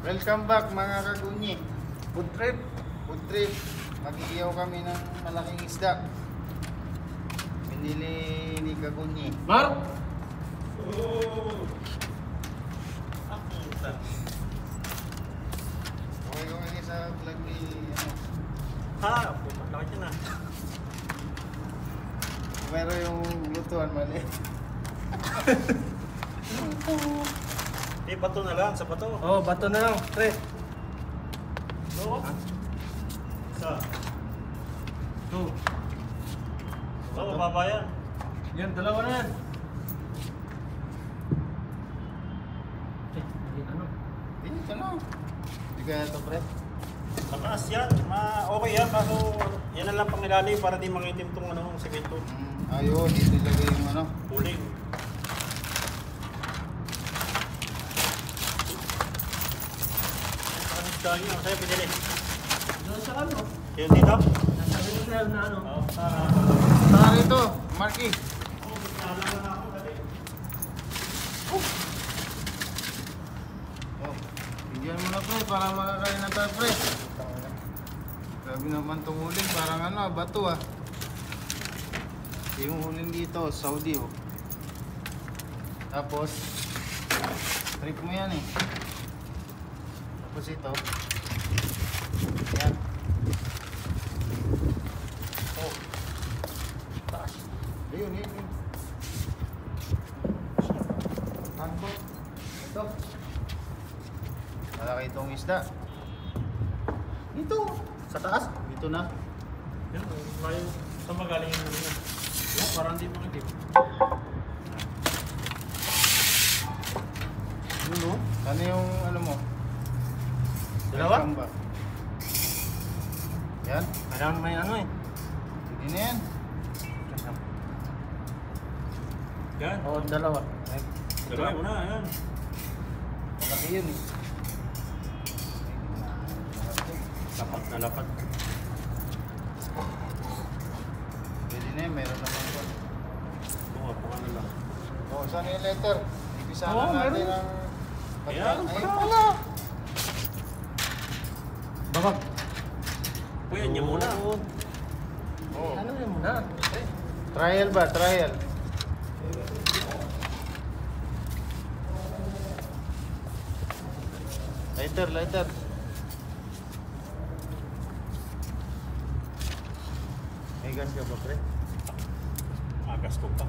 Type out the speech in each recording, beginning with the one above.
Welcome back mga kagunyi. Food trip. Food trip. Mag-iiyaw kami ng malaking isda. Pinili ni kagunyi. Mark! Okay ko ngayon sa vlog ni ano. Ha! Pumalaki na. Pero yung lutuan mali. Eh, bato na lang, sa bato. Oh, bato na lang, pre. Oo. Isa. Two. Oo, mababa yan. Yan, dalawa na yan. Ano? Ito na. Hindi kaya ito pre. Mataas yan. Okay yan, kaso yan na lang pang ilalim para di mangitim tong ano, semento. Ayun, dito lagay yung ano. Puling. Ano isda nyo? Sa'yo pinili? Doon sa ano? Yung dito? Nasa hotel na ano? Oo. Saan ito? Marky. Oo, naalala na ako dati. Oh, bigyan mo na pre para makakain na tayo pre. Grabe naman itong huling, parang ano, bato ah. Yung huling dito, Saudi oh. Tapos, trip mo yan eh. Tapos ito. Yan. Oh. Taas. Ayun, yun, yun. Hanbok. Ito. Malaki itong isda. Ito. Sa taas. Dito na. Yan, tayo. Saan magaling yung ano? Yan, parang hindi mangitim. Yun no? Ano yung ano mo? Dalawa? Welcome back. Yan. Kailangan may ano eh. Hindi na yan. Yan. Oh, dalawa. Ay, Dalawa mo na, yan. Malaki yun eh. Lapat na lapat. Pwede na yan. Meron naman ito. Bunga, bunga na lang. Oh, saan yung letter? Ibisahan Oo, na natin meron. ang Ayan, Ayun pala. babag. Kuya, niya muna. Oh. Ano yun muna? Trial ba? Trial. Lighter, lighter. May gas ka ba, pre? Agas ko pa.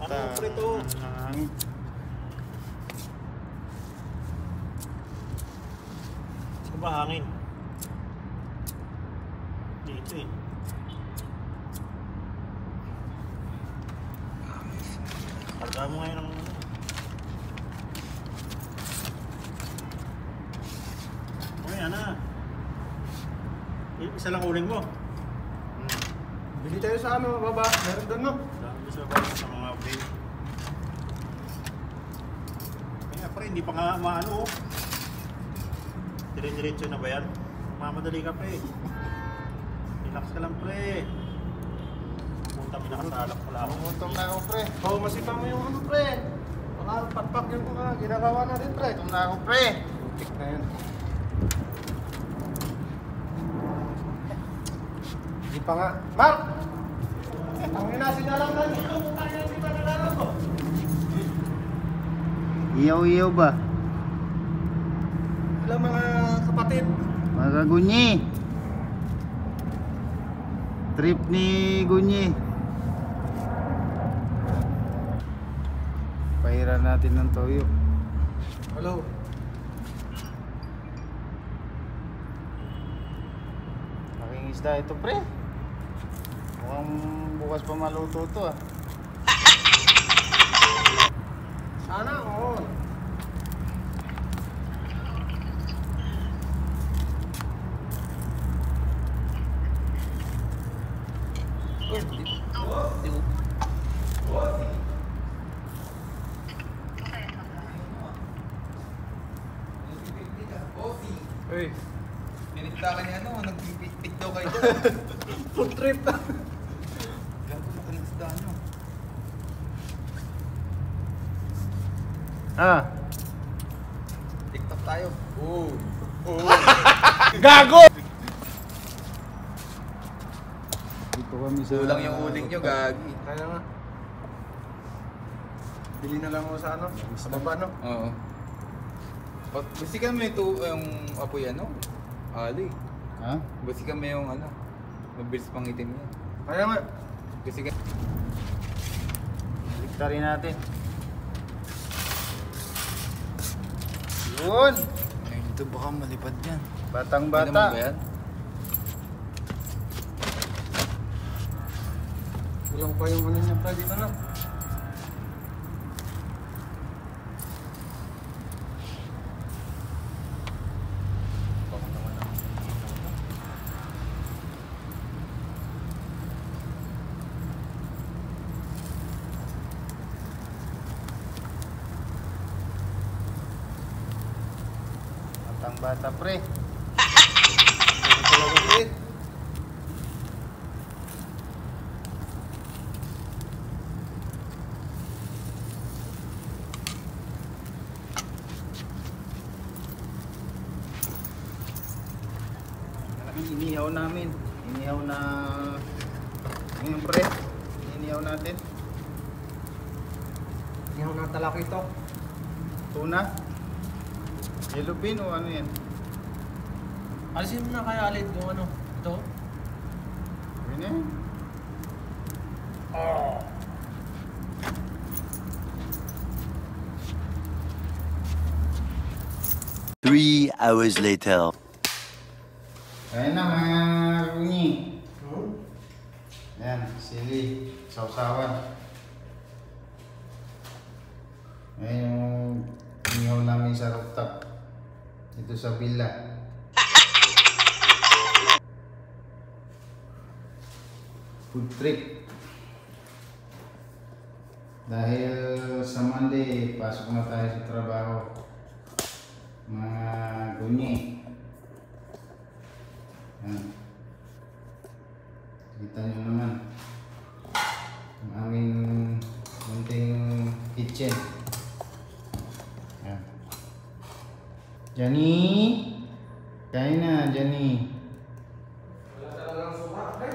Ano pre to? Saan ba hangin? Dito eh. Karga mo ngayon ang ano. Okay, ana. Isa lang uling mo. Bili tayo sa ano, baba. Meron doon no? Dami sa baba sa mga babe. Kaya pre, hindi pa nga maano oh. Dire-diretso na ba yan? Mamadali ka pre. Relax ka lang pre. Punta mo nakasalak pala ako. Gutom na ako, pre. Oh, masipa mo yung ano, pre. Baka patpak yung mga ginagawa natin, pre. Gutom na ako, pre. Tik na yun. Hindi pa nga. Mark! Ang inasinalang na dito. Putang na si Panalaro ko. Iyaw-iyaw ba? Ilang mga kapatid. Mga kagunyi. Trip ni Gunyi. Pahiran natin ng toyo. Hello. Laking isda ito, pre. Mukhang bukas pa maluto to ah. Sana, oo. Uy, Pinikta ka niya ano, nagpipit daw kayo. food trip. Gago na kanisda nyo. Ah. TikTok tayo. Oh. Oh. Gago! Dito kami sa... Kulang yung uling nyo, gagi. Kaya nga. Bili na lang ako sa ano? Sa baba, no? Oo. Basi kami ito yung apoy ano? Ali. Ha? Basi kami yung ano? Mabilis pang itim yan. Kaya nga. Kasi Liktarin natin. Yun! ayun ito baka malipad yan. Batang Ano naman ba bata. yan? Kulang pa yung ano niya pa dito, no? Batang bata pre. Talaga, pre. Inihaw namin. Inihaw na... Ngayon pre. Inihaw natin. Yung natalaki ito. Tuna. Yellow bean o ano yan? Alisin mo na kaya alit yung ano? Ito? Yun yan. Three hours later. Ayan na mga runyi. Hmm? Yan, sili, sausawan. Ayan yung inihaw namin sa rooftop. Dito sa villa. Food trip. Dahil sa Monday, pasok na tayo sa trabaho. Mga gunyi. Yan. Kita nyo naman. Ang aming munting kitchen. Yan. Jenny! Kain na, Jenny. Wala talagang suka, pre.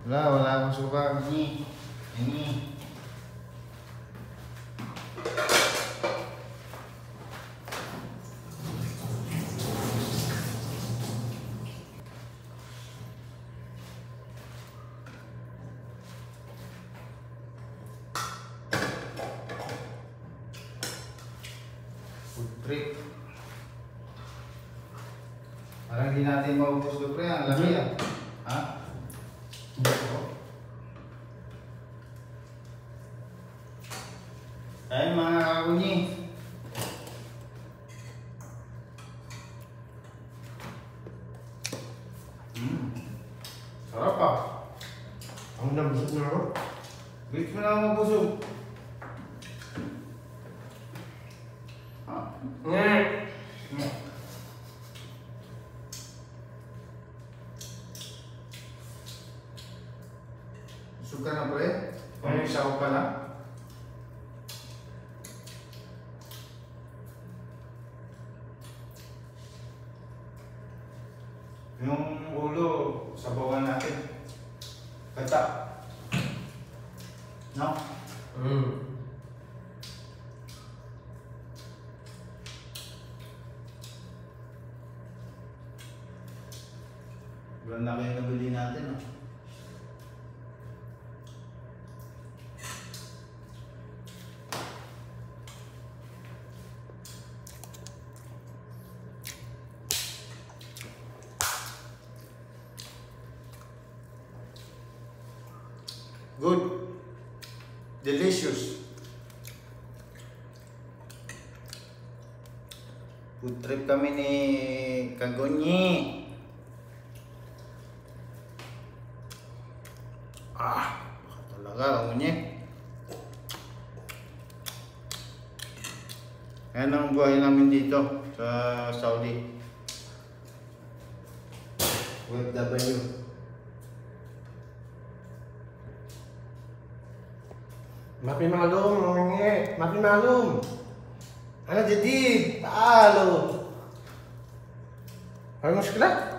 Wala akong suka. Jenny. Jenny. Food trip. Parang hindi natin maubos ito pre, ang laki ah. Ha? Ayun mga kakunyi. Sarap ah. Ang nabusog na ako. Wait mo na ako mabusog. Busog ka na pre? Ano yung sawa pa na? Yung ulo, sabawan natin. Kata. No? Ilan na kayo nabili natin, no? Good. Delicious. Food trip kami ni Kagonyi. Baka talaga, Kagonyi. Yan ang buhay namin dito sa Saudi. OFW. Mapi malum, mengi. Mapi malum. أنا جديد تعالوا. هاي مشكلة؟